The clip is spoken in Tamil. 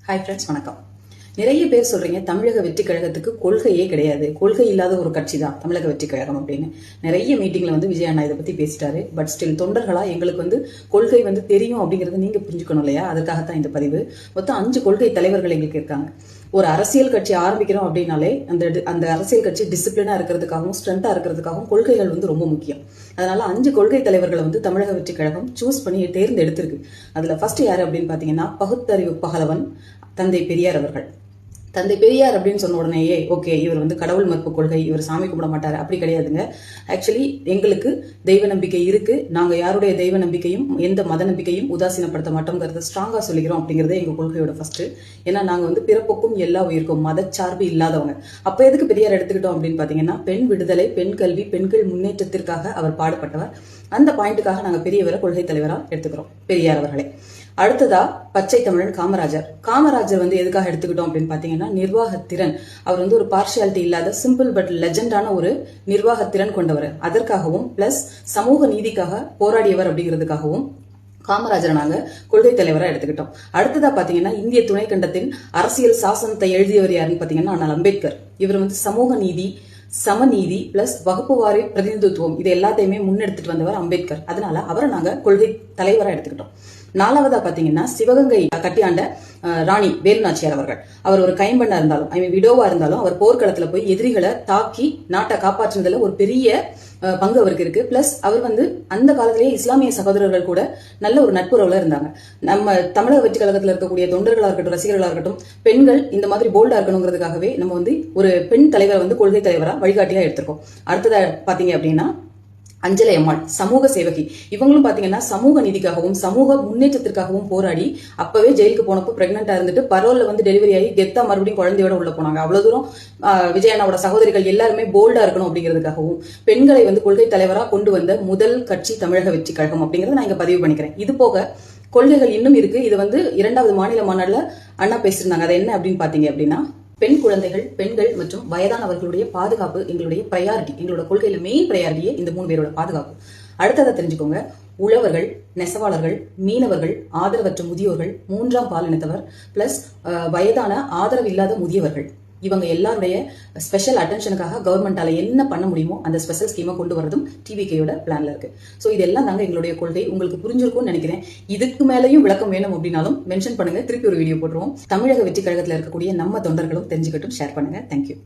ஹாய் ஃப்ரெண்ட்ஸ், வணக்கம். நிறைய பேர் சொல்றீங்க தமிழக வெற்றி கழகத்துக்கு கொள்கையே கிடையாது, கொள்கை இல்லாத ஒரு கட்சி தான் தமிழக வெற்றி கழகம் அப்படின்னு. நிறைய மீட்டிங்ல விஜய் அண்ணா இதை பத்தி பேசிட்டாரு. பட் ஸ்டில் தொண்டர்களா எங்களுக்கு கொள்கை தெரியும் அப்படிங்கறது நீங்க புரிஞ்சுக்கணும் இல்லையா? அதுக்காகத்தான் இந்த பதிவு. மொத்தம் 5 கொள்கை தலைவர்கள் எங்களுக்கு இருக்காங்க. ஒரு அரசியல் கட்சி ஆரம்பிக்கிறோம் அப்படின்னாலே அந்த அரசியல் கட்சி டிசிப்ளினா இருக்கிறதுக்காகவும் ஸ்ட்ரென்த்தா இருக்கிறதுக்காகவும் கொள்கைகள் ரொம்ப முக்கியம். அதனால 5 கொள்கை தலைவர்களை தமிழக வெற்றி கழகம் சூஸ் பண்ணி தேர்ந்தெடுத்திருக்கு. அதுல ஃபர்ஸ்ட் யாரு அப்படின்னு பாத்தீங்கன்னா, பகுத்தறிவு பகலவன் தந்தை பெரியார் அவர்கள். தந்தை பெரியார் அப்படின்னு சொன்ன உடனேயே ஓகே, இவர் கடவுள் மறுப்பு கொள்கை, இவர் சாமி கும்பிட மாட்டாரு அப்படி கிடையாதுங்க. ஆக்சுவலி எங்களுக்கு தெய்வ நம்பிக்கை இருக்கு. நாங்க யாருடைய தெய்வ நம்பிக்கையும் எந்த மத நம்பிக்கையும் உதாசீனப்படுத்த மாட்டோம்ங்கிறத ஸ்ட்ராங்கா சொல்லிக்கிறோம் அப்படிங்கறதே எங்க கொள்கையோட ஃபர்ஸ்ட். ஏன்னா நாங்க பிறப்புக்கும் எல்லா உயிருக்கும் மதச்சார்பு இல்லாதவங்க. அப்ப எதுக்கு பெரியார் எடுத்துக்கிட்டோம் அப்படின்னு பாத்தீங்கன்னா, பெண் விடுதலை, பெண் கல்வி, பெண்கள் முன்னேற்றத்திற்காக அவர் பாடுபட்டவர். அந்த பாயிண்ட்டுக்காக நாங்க பெரியவரை கொள்கை தலைவரா எடுத்துக்கிறோம், பெரியார் அவர்களே. அடுத்ததா பச்சை தமிழன் காமராஜர் எதுக்காக எடுத்துக்கிட்டோம் அப்படின்னு பாத்தீங்கன்னா, நிர்வாகத்திறன். அவர் ஒரு பார்ஷியாலிட்டி இல்லாத சிம்பிள் பட் லெஜெண்டான ஒரு நிர்வாகத்திறன் கொண்டவர். அதற்காகவும் பிளஸ் சமூக நீதிக்காக போராடியவர் அப்படிங்கிறதுக்காகவும் காமராஜரை நாங்க கொள்கை தலைவரா எடுத்துக்கிட்டோம். அடுத்ததா பாத்தீங்கன்னா, இந்திய துணைக்கண்டத்தின் அரசியல் சாசனத்தை எழுதியவர் யாருன்னு பாத்தீங்கன்னா அண்ணல் அம்பேத்கர். இவர் சமூக நீதி, சமநீதி பிளஸ் வகுப்புவாரி பிரதிநிதித்துவம் இது எல்லாத்தையுமே முன்னெடுத்துட்டு வந்தவர் அம்பேத்கர். அதனால அவரை நாங்க கொள்கை தலைவரா எடுத்துக்கிட்டோம். 4வதா பாத்தீங்கன்னா, சிவகங்கை கட்டியாண்ட ராணி வேலுநாச்சியார் அவர்கள். அவர் ஒரு கைம்பெண்ணா இருந்தாலும் விடோவா இருந்தாலும் அவர் போர்க்களத்துல போய் எதிரிகளை தாக்கி நாட்டை காப்பாற்றுனதுல ஒரு பெரிய பங்கு அவருக்கு இருக்கு. பிளஸ் அவர் அந்த காலத்திலேயே இஸ்லாமிய சகோதரர்கள் கூட நல்ல ஒரு நட்புறவுல இருந்தாங்க. நம்ம தமிழக வெற்றி கழகத்துல இருக்கக்கூடிய தொண்டர்களா இருக்கட்டும், ரசிகர்களா இருக்கட்டும், பெண்கள் இந்த மாதிரி போல்டா இருக்கணுங்கிறதுக்காகவே நம்ம ஒரு பெண் தலைவர் கொள்கை தலைவரா வழிகாட்டியா எடுத்திருக்கோம். அடுத்ததா பாத்தீங்க அப்படின்னா, அஞ்சலை அம்மாள் சமூக சேவகி. இவங்களும் பாத்தீங்கன்னா சமூக நீதிக்காகவும் சமூக முன்னேற்றத்திற்காகவும் போராடி அப்பவே ஜெயிலுக்கு போனப்போ பிரெக்னெண்டா இருந்துட்டு பரோல்ல டெலிவரி ஆகி கெத்தா மறுபடியும் குழந்தையோட உள்ள போனாங்க. அவ்வளவு தூரம் விஜயண்ணாவோட சகோதரிகள் எல்லாருமே போல்டா இருக்கணும் அப்படிங்கிறதுக்காகவும் பெண்களை கொள்கை தலைவரா கொண்டு வந்த முதல் கட்சி தமிழக வெற்றி கழகம் அப்படிங்கறத நான் இங்க பதிவு பண்ணிக்கிறேன். இது போக கொள்கைகள் இன்னும் இருக்கு. இது 2வது மாநில மாநாடுல அண்ணா பேசியிருந்தாங்க. அது என்ன அப்படின்னு பாத்தீங்க அப்படின்னா, பெண் குழந்தைகள், பெண்கள் மற்றும் வயதானவர்களுடைய பாதுகாப்பு எங்களுடைய பிரையாரிட்டி. எங்களோட கொள்கையில மெயின் பிரையாரிட்டியே இந்த 3 பேரோட பாதுகாப்பு. அடுத்ததை தெரிஞ்சுக்கோங்க, உழவர்கள், நெசவாளர்கள், மீனவர்கள், ஆதரவற்ற முதியோர்கள், 3ஆம் பாலினத்தவர் பிளஸ் வயதான ஆதரவு இல்லாத முதியவர்கள், இவங்க எல்லாருடைய ஸ்பெஷல் அட்டென்ஷனுக்காக கவர்மெண்டால என்ன பண்ண முடியுமோ அந்த ஸ்பெஷல் ஸ்கீமை கொண்டு வரதும் டிவிகேயோட பிளான்ல இருக்கு. சோ இதெல்லாம் தாங்க எங்களுடைய கொள்கை. உங்களுக்கு புரிஞ்சிருக்கும்னு நினைக்கிறேன். இதுக்கு மேலையும் விளக்கம் வேணும் அப்படின்னாலும் மென்ஷன் பண்ணுங்க, திருப்பி ஒரு வீடியோ போட்டுருவோம். தமிழக வெற்றி கழகத்துல இருக்கக்கூடிய நம்ம தொண்டர்களும் தெரிஞ்சுக்கட்டும், ஷேர் பண்ணுங்க. தேங்க்யூ.